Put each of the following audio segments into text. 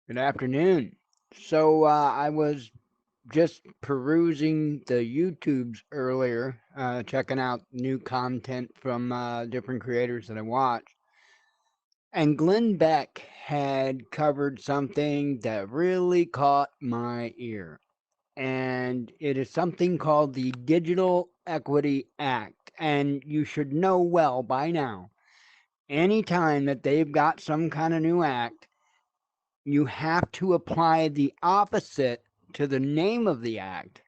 Good afternoon. I was just perusing the YouTubes earlier, checking out new content from different creators that I watch. And Glenn Beck had covered something that really caught my ear. And it is something called the Digital Equity Act. And you should know well by now, anytime that they've got some kind of new act, you have to apply the opposite to the name of the act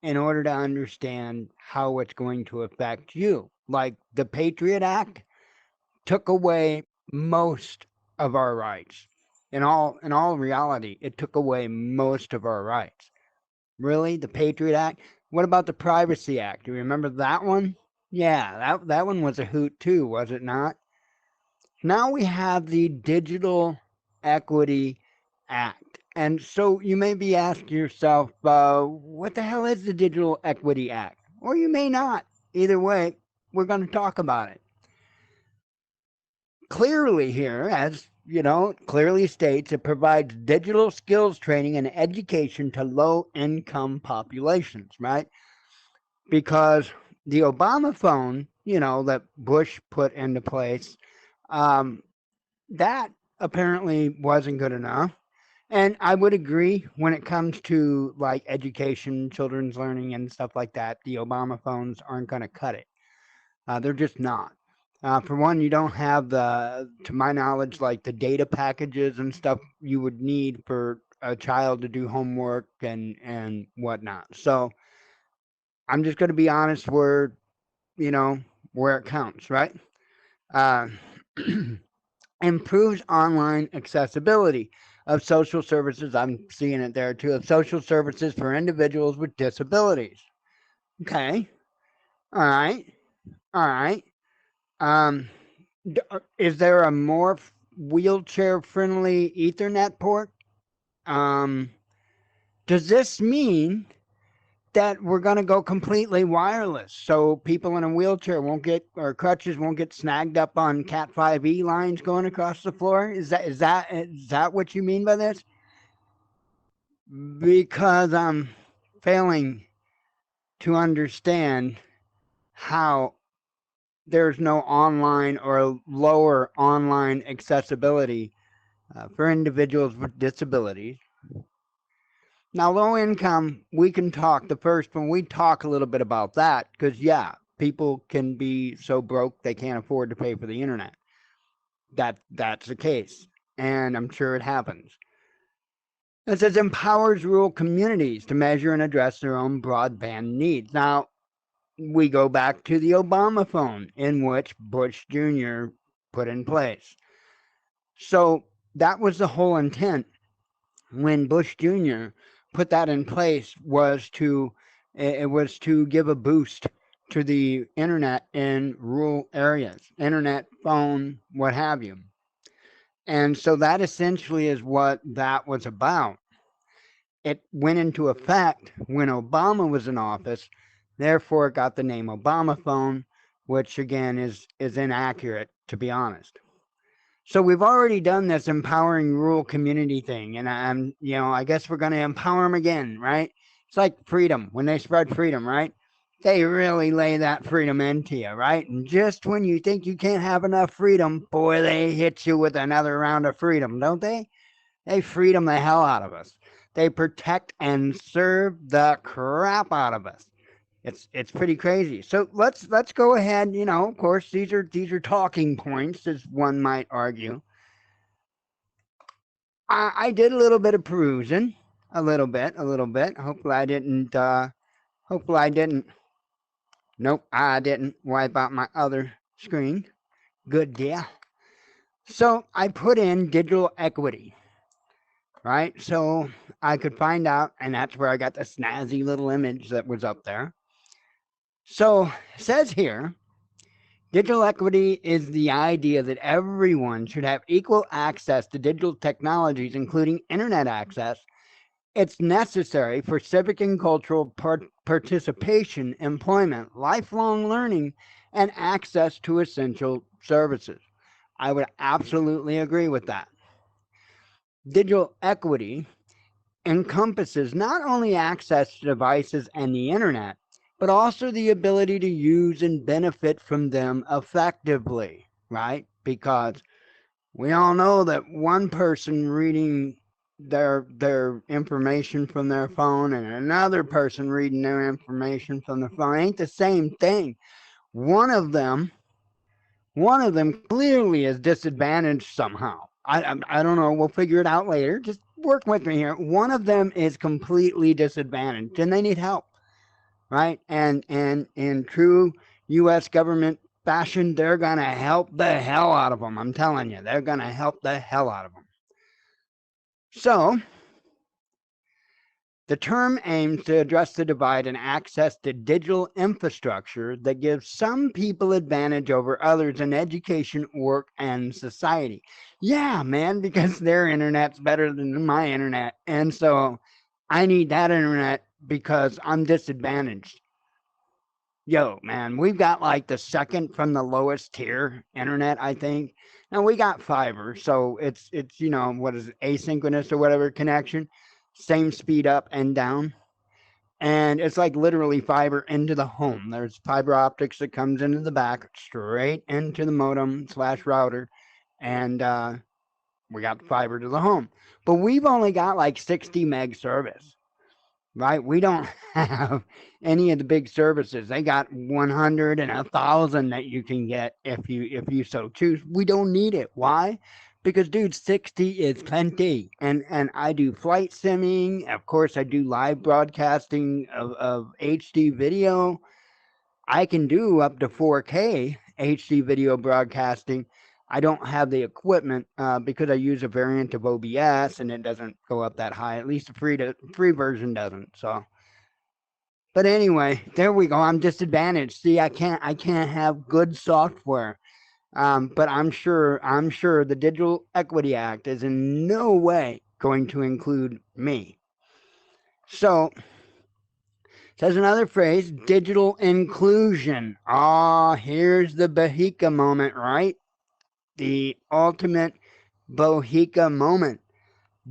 in order to understand how it's going to affect you. Like the Patriot Act took away most of our rights. In all reality, it took away most of our rights. Really? The Patriot Act? What about the Privacy Act? Do you remember that one? Yeah, that one was a hoot too, was it not? Now we have the Digital Equity Act. And so you may be asking yourself, what the hell is the Digital Equity Act? Or you may not. Either way, we're going to talk about it. Clearly, here, as you know, clearly states it provides digital skills training and education to low income populations, right? Because the Obama phone, that Bush put into place, um, that apparently wasn't good enough. And I would agree when it comes to like education, children's learning, and stuff like that, the Obama phones aren't going to cut it. They're just not. For one, you don't have to my knowledge, like the data packages and stuff you would need for a child to do homework and whatnot. So I'm just going to be honest you know, where it counts, right? Uh, improves online accessibility of social services. I'm seeing it there too, of social services for individuals with disabilities. Okay. All right. All right. Um, is there a more wheelchair friendly Ethernet port? Um, does this mean that we're going to go completely wireless so people in a wheelchair won't get or crutches won't get snagged up on cat 5e lines going across the floor? Is that what you mean by this? Because I'm failing to understand how there's no online or lower online accessibility for individuals with disabilities. Now, low income, we can talk the first when we talk a little bit about that because, yeah, people can be so broke they can't afford to pay for the internet. That's the case, and I'm sure it happens. It says empowers rural communities to measure and address their own broadband needs. Now, we go back to the Obama phone, in which Bush Jr. put in place. So that was the whole intent when Bush Jr. put that in place was to give a boost to the internet in rural areas, internet, phone, what have you. And so that essentially is what that was about. It went into effect when Obama was in office, therefore it got the name Obama phone, which again is inaccurate to be honest. So we've already done this empowering rural community thing, and I guess we're going to empower them again, right? It's like freedom when they spread freedom, right? They really lay that freedom into you, right? And just when you think you can't have enough freedom, boy, they hit you with another round of freedom, don't they? They freedom the hell out of us. They protect and serve the crap out of us. It's pretty crazy. So let's go ahead. Of course, these are talking points, as one might argue. I did a little bit of perusing, a little bit, a little bit. Hopefully, I didn't. Hopefully, I didn't. Nope, I didn't wipe out my other screen. Good deal. So I put in digital equity, right? So I could find out, and that's where I got the snazzy little image that was up there. So it says here, digital equity is the idea that everyone should have equal access to digital technologies, including internet access. It's necessary for civic and cultural participation, employment, lifelong learning, and access to essential services. I would absolutely agree with that. Digital equity encompasses not only access to devices and the internet, but also the ability to use and benefit from them effectively, right? Because we all know that one person reading their information from their phone and another person reading their information from the phone ain't the same thing. One of them one of them clearly is disadvantaged somehow. I don't know. We'll figure it out later. Just work with me here. One of them is completely disadvantaged, and they need help, right? And in true U.S. government fashion, they're gonna help the hell out of them. I'm telling you, they're gonna help the hell out of them. So the term aims to address the divide in access to digital infrastructure that gives some people advantage over others in education, work, and society. Yeah, man, because their internet's better than my internet. And so I need that internet because I'm disadvantaged. Yo, man, we've got like the second from the lowest tier internet, I think. Now we got fiber, so it's what is it, asynchronous or whatever connection, same speed up and down, and it's like literally fiber into the home. There's fiber optics that comes into the back straight into the modem slash router, and we got fiber to the home. But we've only got like 60 meg service, right? We don't have any of the big services. They got 100 and 1,000 that you can get if you so choose. We don't need it. Why? Because dude, 60 is plenty. And I do flight simming. Of course, I do live broadcasting of HD video. I can do up to 4K HD video broadcasting. I don't have the equipment because I use a variant of OBS and it doesn't go up that high. At least the free version doesn't. So, but anyway, there we go. I'm disadvantaged. See, I can't have good software. But I'm sure the Digital Equity Act is in no way going to include me. So says another phrase, digital inclusion. Ah, here's the Bahika moment, right? The ultimate Bohica moment.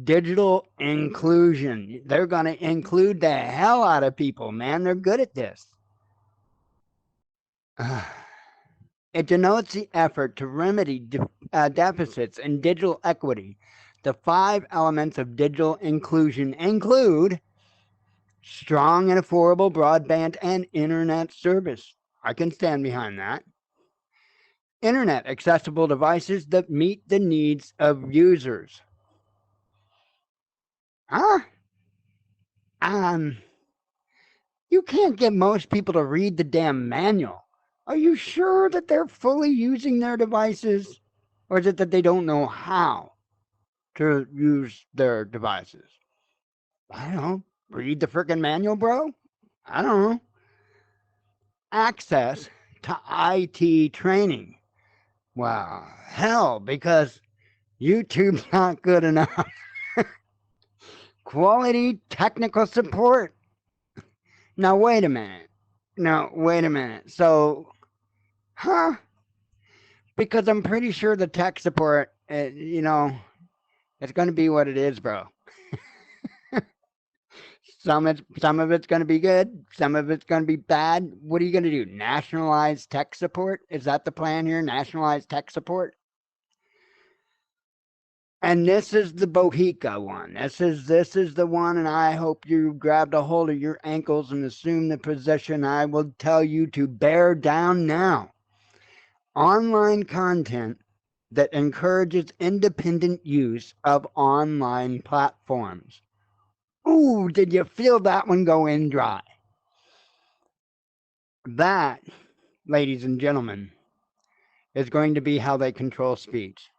Digital inclusion. They're going to include the hell out of people, man. They're good at this. It denotes the effort to remedy deficits in digital equity. The 5 elements of digital inclusion include strong and affordable broadband and internet service. I can stand behind that. Internet accessible devices that meet the needs of users. Huh? Um, you can't get most people to read the damn manual. Are you sure that they're fully using their devices? Or is it that they don't know how to use their devices? I don't know. Read the frickin' manual, bro? I don't know. Access to IT training. Well, hell, because YouTube's not good enough. Quality technical support. Now, wait a minute. No, wait a minute. So, huh? Because I'm pretty sure the tech support, it's going to be what it is, bro. Some of it's going to be good. Some of it's going to be bad. What are you going to do? Nationalize tech support? Is that the plan here? Nationalize tech support? And this is the Bohica one. This is the one, and I hope you grabbed a hold of your ankles and assume the position I will tell you to bear down now. Online content that encourages independent use of online platforms. Ooh, did you feel that one go in dry? That, ladies and gentlemen, is going to be how they control speech.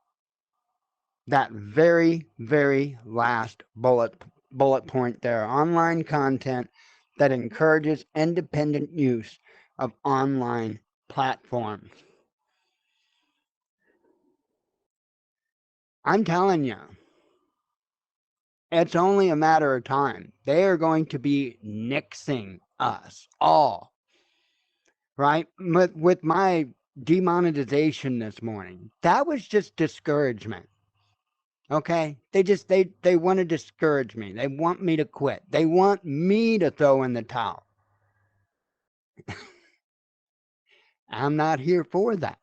That very, very last bullet point there. Online content that encourages independent use of online platforms. I'm telling you, it's only a matter of time. They are going to be nixing us all, right? With my demonetization this morning, that was just discouragement. Okay? They want to discourage me. They want me to quit. They want me to throw in the towel. I'm not here for that.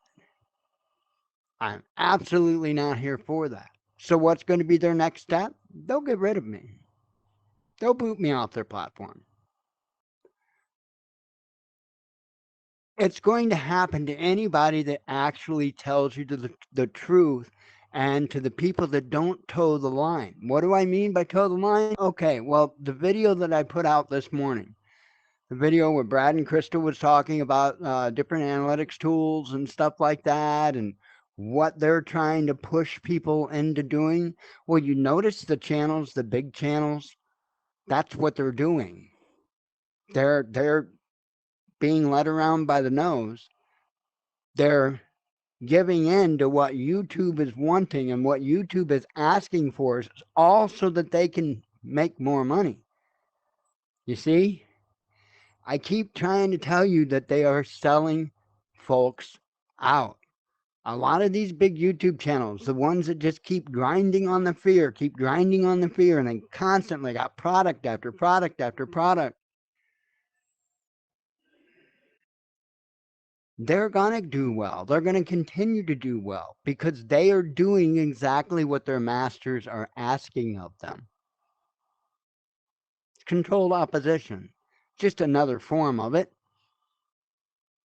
I'm absolutely not here for that. So what's going to be their next step? They'll get rid of me. They'll boot me off their platform. It's going to happen to anybody that actually tells you the truth, and to the people that don't toe the line. What do I mean by toe the line? Okay, well, the video that I put out this morning, the video where Brad and Krista was talking about different analytics tools and stuff like that, and what they're trying to push people into doing. Well, you notice the channels, the big channels, that's what they're doing. They're being led around by the nose. They're giving in to what YouTube is wanting and what YouTube is asking for, is all so that they can make more money. You see? I keep trying to tell you that they are selling folks out. A lot of these big YouTube channels, the ones that just keep grinding on the fear, and they constantly got product after product after product, they're going to do well. They're going to continue to do well because they are doing exactly what their masters are asking of them. Controlled opposition, just another form of it.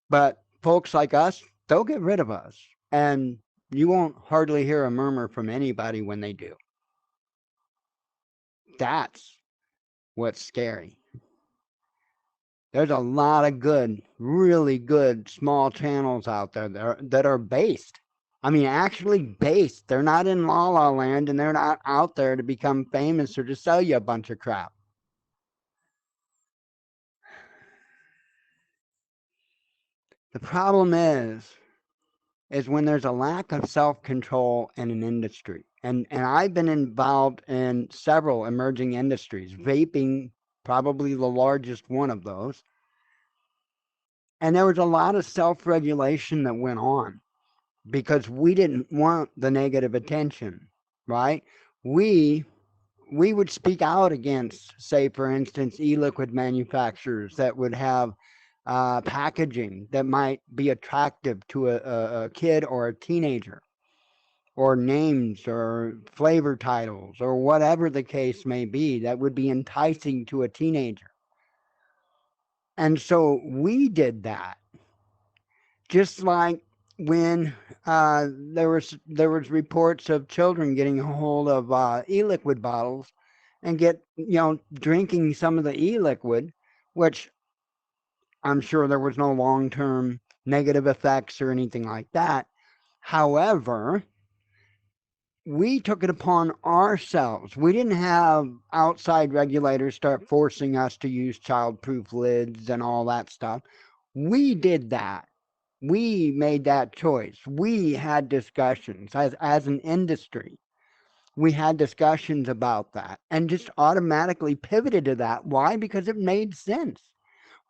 But folks like us, they'll get rid of us. And you won't hardly hear a murmur from anybody when they do. That's what's scary. There's a lot of good, really good small channels out there that are based. I mean, actually based. They're not in La La Land, and they're not out there to become famous or to sell you a bunch of crap. The problem is when there's a lack of self-control in an industry. And I've been involved in several emerging industries, vaping probably the largest one of those. And there was a lot of self-regulation that went on because we didn't want the negative attention, right? We we would speak out against, say, for instance, e-liquid manufacturers that would have packaging that might be attractive to a kid or a teenager, or names or flavor titles or whatever the case may be that would be enticing to a teenager. And so we did that. Just like when there was reports of children getting a hold of e-liquid bottles and drinking some of the e-liquid, which I'm sure there was no long-term negative effects or anything like that. However, we took it upon ourselves. We didn't have outside regulators start forcing us to use child-proof lids and all that stuff. We did that. We made that choice. We had discussions as an industry. We had discussions about that and just automatically pivoted to that. Why? Because it made sense.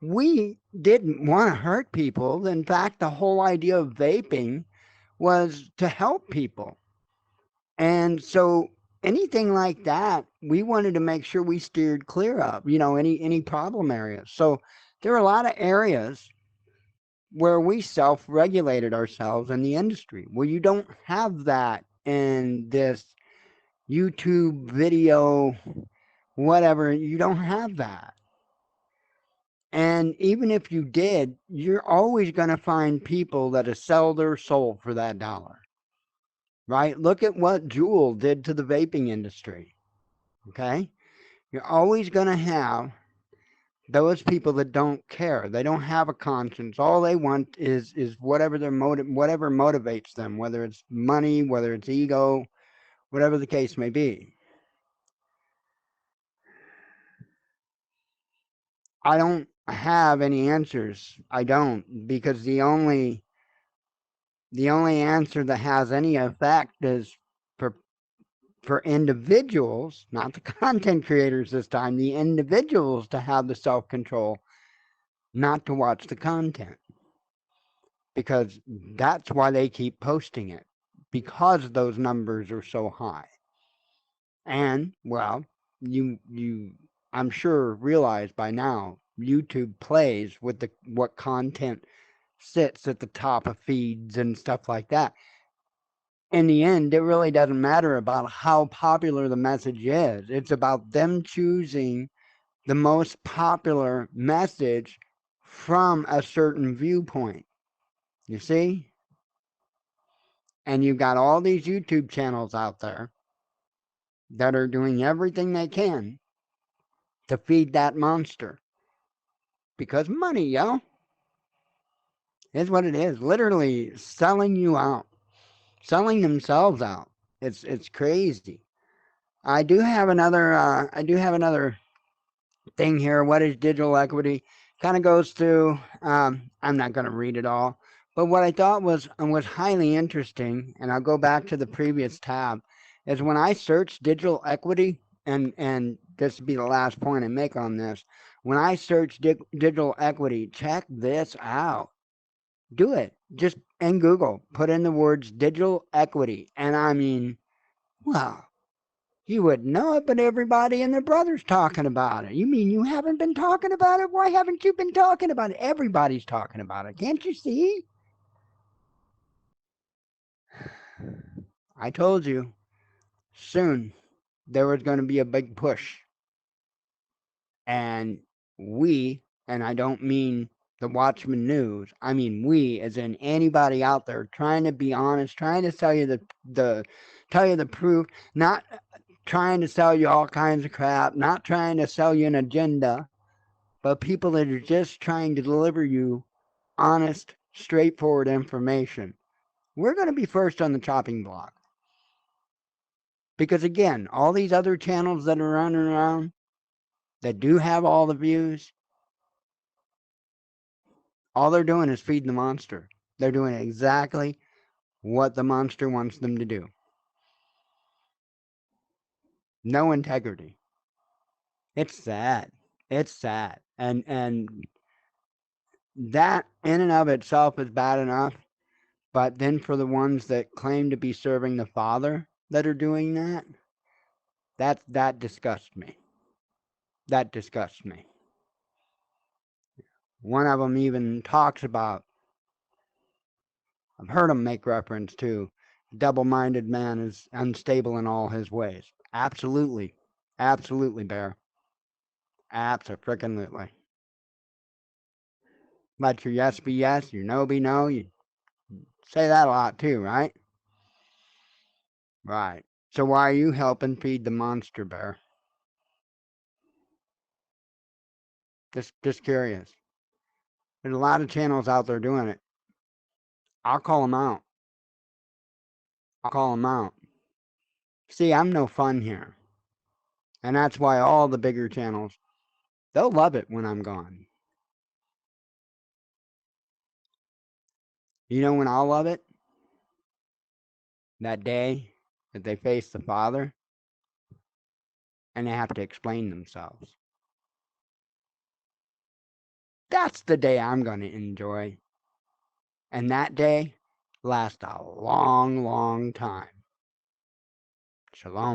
We didn't want to hurt people. In fact, the whole idea of vaping was to help people. And so anything like that, we wanted to make sure we steered clear of, any problem areas. So there are a lot of areas where we self-regulated ourselves in the industry. Well, you don't have that in this YouTube video, whatever. You don't have that. And even if you did, you're always going to find people that sell their soul for that dollar, right? Look at what Juul did to the vaping industry, okay? You're always going to have those people that don't care. They don't have a conscience. All they want is whatever whatever motivates them, whether it's money, whether it's ego, whatever the case may be. I don't have any answers. I don't, because the only answer that has any effect is for for individuals, not the content creators this time, the individuals to have the self-control not to watch the content, because that's why they keep posting it, because those numbers are so high. And well, you I'm sure realize by now YouTube plays with the what content sits at the top of feeds and stuff like that. In the end, it really doesn't matter about how popular the message is. It's about them choosing the most popular message from a certain viewpoint. You see? And you've got all these YouTube channels out there that are doing everything they can to feed that monster. Because money, yo, is what it is. Literally selling you out, selling themselves out. It's crazy. I do have another thing here. What is digital equity? Kind of goes through. I'm not going to read it all, but what I thought was highly interesting, and I'll go back to the previous tab, is when I searched digital equity, and this will be the last point I make on this. When I search digital equity, check this out. Do it. Just in Google, put in the words digital equity, and I mean, wow, you wouldn't know it, but everybody and their brother's talking about it. You mean you haven't been talking about it? Why haven't you been talking about it? Everybody's talking about it. Can't you see? I told you soon there was going to be a big push. And and I don't mean the Watchman News, I mean we, as in anybody out there trying to be honest, trying to tell you the tell you the proof, not trying to sell you all kinds of crap, not trying to sell you an agenda, but people that are just trying to deliver you honest, straightforward information. We're going to be first on the chopping block. Because again, all these other channels that are running around that do have all the views, all they're doing is feeding the monster. They're doing exactly what the monster wants them to do. No integrity. It's sad. It's sad. And that in and of itself is bad enough. But then for the ones that claim to be serving the Father that are doing that, that disgusts me. That disgusts me. One of them even talks about, I've heard him make reference to, double-minded man is unstable in all his ways. Absolutely. Absolutely, Bear. Abso-freaking-lutely. Let your yes be yes, your no be no. You say that a lot too, right? Right. So why are you helping feed the monster, Bear? Just curious. There's a lot of channels out there doing it. I'll call them out. I'll call them out. See, I'm no fun here. And that's why all the bigger channels, they'll love it when I'm gone. You know when I'll love it? That day that they face the Father and they have to explain themselves. That's the day I'm going to enjoy. And that day lasts a long, long time. Shalom.